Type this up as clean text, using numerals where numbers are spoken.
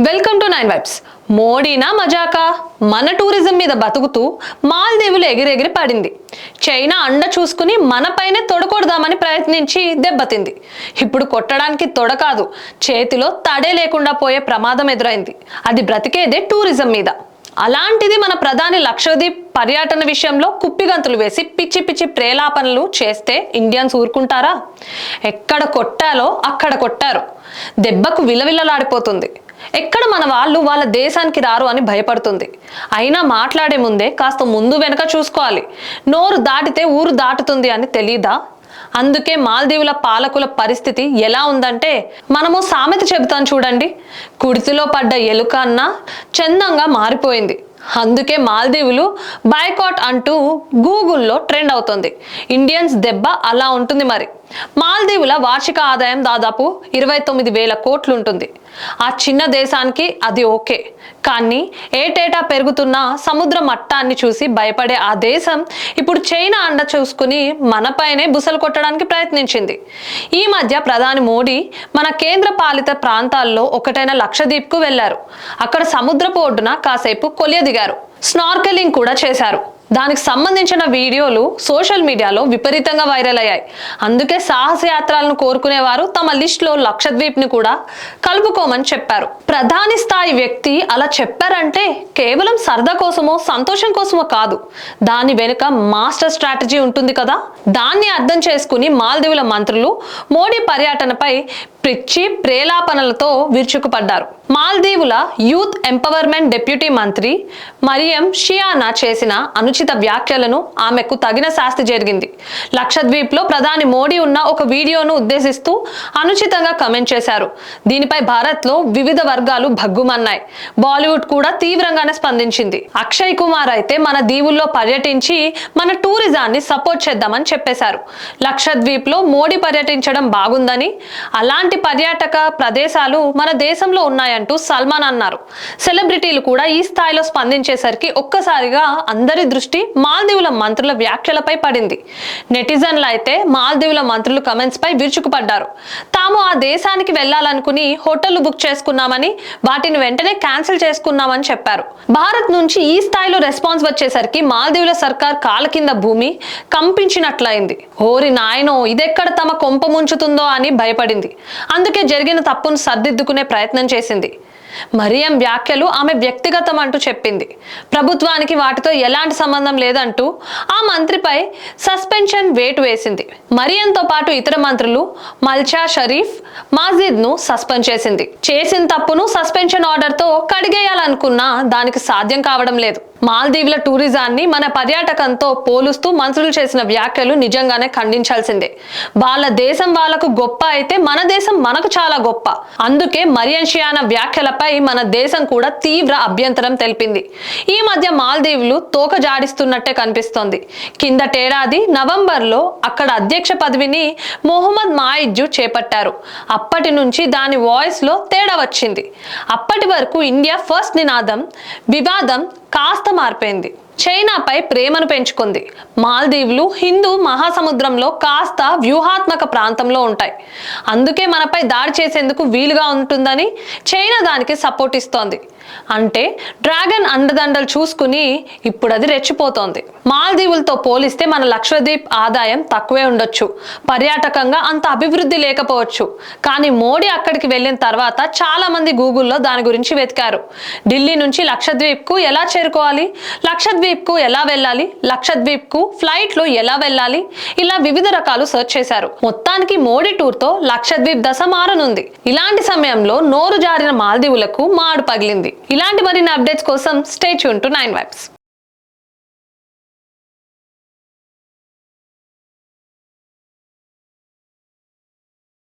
Welcome to 9 vibes. మోడీనా మజాకా? మన టూరిజం మీద బతుకుతూ మాల్దీవులు ఎగిరెగిరి పడింది. చైనా అండ చూసుకుని మనపైనే తొడకొడదామని ప్రయత్నించి దెబ్బతింది. ఇప్పుడు కొట్టడానికి తొడ కాదు, చేతిలో తడే లేకుండా పోయే ప్రమాదం ఎదురైంది. అది బ్రతికేదే టూరిజం మీద. అలాంటిది మన ప్రధాని లక్షద్వీప్ పర్యటన విషయంలో కుప్పిగంతులు వేసి పిచ్చి పిచ్చి ప్రేలాపనలు చేస్తే ఇండియన్స్ ఊరుకుంటారా? ఎక్కడ కొట్టాలో అక్కడ కొట్టారు. దెబ్బకు విలవిలలాడిపోతుంది. ఎక్కడ మన వాళ్ళ దేశానికి రారు అని భయపడుతుంది. అయినా మాట్లాడే ముందే కాస్త ముందు వెనక చూసుకోవాలి. నోరు దాటితే ఊరు దాటుతుంది అని తెలీదా? అందుకే మాల్దీవుల పాలకుల పరిస్థితి ఎలా ఉందంటే, మనము సామెత చెబుతాం చూడండి, కుడితిలో పడ్డ ఎలుక అన్నా చందంగా మారిపోయింది. అందుకే మాల్దీవులు బాయ్కాట్ అంటూ గూగుల్లో ట్రెండ్ అవుతుంది. ఇండియన్స్ దెబ్బ అలా ఉంటుంది. మరి మాల్దీవుల వార్షిక ఆదాయం దాదాపు 29,000 కోట్లు ఉంటుంది. ఆ చిన్న దేశానికి అది ఓకే, కానీ ఏటేటా పెరుగుతున్న సముద్ర మట్టాన్ని చూసి భయపడే ఆ దేశం ఇప్పుడు చైనా అండ చూసుకుని మనపైనే బుసలు కొట్టడానికి ప్రయత్నించింది. ఈ మధ్య ప్రధాని మోడీ మన కేంద్ర పాలిత ప్రాంతాల్లో ఒకటైన లక్షద్వీప్కు వెళ్లారు. అక్కడ సముద్రపు ఒడ్డున కాసేపు కొలియదిగారు. స్నార్కెలింగ్ కూడా చేశారు. దానికి సంబంధించిన వీడియోలు సోషల్ మీడియాలో విపరీతంగా వైరల్ అయ్యాయి. అందుకే సాహసయాత్రలను కోరుకునేవారు తమ లిస్టులో లక్షద్వీప్ని కూడా కలుపుకోమని చెప్పారు. ప్రధాని స్థాయి వ్యక్తి అలా చెప్పారంటే కేవలం సరదా కోసమో సంతోషం కోసమో కాదు, దాని వెనుక మాస్టర్ స్ట్రాటజీ ఉంటుంది కదా. దాన్ని అర్థం చేసుకుని మాల్దీవుల మంత్రులు మోడీ పర్యటనపై పిచ్చి ప్రేలాపనలతో విరుచుకుపడ్డారు. మాల్దీవుల యూత్ ఎంపవర్మెంట్ డిప్యూటీ మంత్రి మరియం షియానా చేసిన అనుచిత వ్యాఖ్యలను ఆమెకు తగిన శాస్తి జరిగింది. లక్షద్వీప్ లో ప్రధాని మోడీ ఉన్న ఒక వీడియోను ఉద్దేశిస్తూ అనుచితంగా కమెంట్ చేశారు. దీనిపై భారత్ లో వివిధ వర్గాలు భగ్గుమన్నాయి. బాలీవుడ్ కూడా తీవ్రంగానే స్పందించింది. అక్షయ్ కుమార్ అయితే మన దీవుల్లో పర్యటించి మన టూరిజాన్ని సపోర్ట్ చేద్దామని చెప్పేశారు. లక్షద్వీప్ లో మోడీ పర్యటించడం బాగుందని, అలాంటి పర్యాటక ప్రదేశాలు మన దేశంలో ఉన్నాయంటూ సల్మాన్ అన్నారు. సెలబ్రిటీలు కూడా ఈ స్థాయిలో స్పందించేసరికి ఒక్కసారిగా అందరి దృష్టి మాల్దీవుల మంత్రుల వ్యాఖ్యలపై పడింది. నెటిజన్లు అయితే మాల్దీవుల మంత్రుల కమెంట్స్ పై విరుచుకుపడ్డారు. తాము ఆ దేశానికి వెళ్లాలనుకుని హోటళ్లు బుక్ చేసుకున్నామని, వాటిని వెంటనే క్యాన్సిల్ చేసుకున్నామని చెప్పారు. భారత్ నుంచి ఈ స్థాయిలో రెస్పాన్స్ వచ్చేసరికి మాల్దీవుల సర్కార్ కాళ్ళ కింద భూమి కంపించినట్లయింది. ఓరి నాయనో, ఇదెక్కడ తమ కొంప ముంచుతుందో అని భయపడింది. అందుకే జరిగిన తప్పును సర్దిద్దుకునే ప్రయత్నం చేసింది. మరియం వ్యాఖ్యలు ఆమె వ్యక్తిగతం అంటూ చెప్పింది. ప్రభుత్వానికి వాటితో ఎలాంటి సంబంధం లేదంటూ ఆ మంత్రిపై సస్పెన్షన్ వేటు వేసింది. మరియంతో పాటు ఇతర మంత్రులు మల్చా షరీఫ్, మాజిద్ ను సస్పెండ్ చేసింది. చేసిన తప్పును సస్పెన్షన్ ఆర్డర్ తో కడిగేయాలనుకున్నా దానికి సాధ్యం కావడం లేదు. మాల్దీవుల టూరిజాన్ని మన పర్యాటకంతో పోలుస్తూ మంత్రులు చేసిన వ్యాఖ్యలు నిజంగానే ఖండించాల్సిందే. వాళ్ళ దేశం వాళ్లకు గొప్ప అయితే మన దేశం మనకు చాలా గొప్ప. అందుకే మరియం షియానా వ్యాఖ్యలపై మన దేశం కూడా తీవ్ర అభ్యంతరం తెలిపింది. ఈ మధ్య మాల్దీవులు తోక జాడిస్తున్నట్టే కనిపిస్తోంది. కిందటేడాది నవంబర్లో అక్కడ అధ్యక్ష పదవిని మొహమ్మద్ మాయిజ్జు చేపట్టారు. అప్పటి నుంచి దాని వాయిస్ లో తేడా వచ్చింది. అప్పటి వరకు ఇండియా ఫస్ట్ నినాదం వివాదం కాస్త మారిపోయింది. చైనాపై ప్రేమను పెంచుకుంది. మాల్దీవులు హిందూ మహాసముద్రంలో కాస్త వ్యూహాత్మక ప్రాంతంలో ఉంటాయి. అందుకే మనపై దాడి చేసేందుకు వీలుగా ఉంటుందని చైనా దానికి సపోర్ట్ ఇస్తోంది. అంటే డ్రాగన్ అండదండలు చూసుకుని ఇప్పుడు అది రెచ్చిపోతోంది. మాల్దీవులతో పోలిస్తే మన లక్షద్వీప్ ఆదాయం తక్కువే ఉండొచ్చు, పర్యాటకంగా అంత అభివృద్ధి లేకపోవచ్చు. కానీ మోడీ అక్కడికి వెళ్ళిన తర్వాత చాలా మంది గూగుల్లో దాని గురించి వెతికారు. ఢిల్లీ నుంచి లక్షద్వీప్ కు ఎలా చేరుకోవాలి, లక్షద్వీప్ కు ఎలా వెళ్ళాలి, లక్షద్వీప్ కు ఫ్లైట్ లో ఎలా వెళ్ళాలి, ఇలా వివిధ రకాలు సెర్చ్ చేశారు. మొత్తానికి మోడీ టూర్ తో లక్షద్వీప్ దశ మారనుంది. ఇలాంటి సమయంలో నోరు జారిన మాల్దీవులకు మాడు పగిలింది. ఇలాంటి మరిన్ని అప్డేట్స్ కోసం స్టే ట్యూన్ టు 9 వైబ్స్.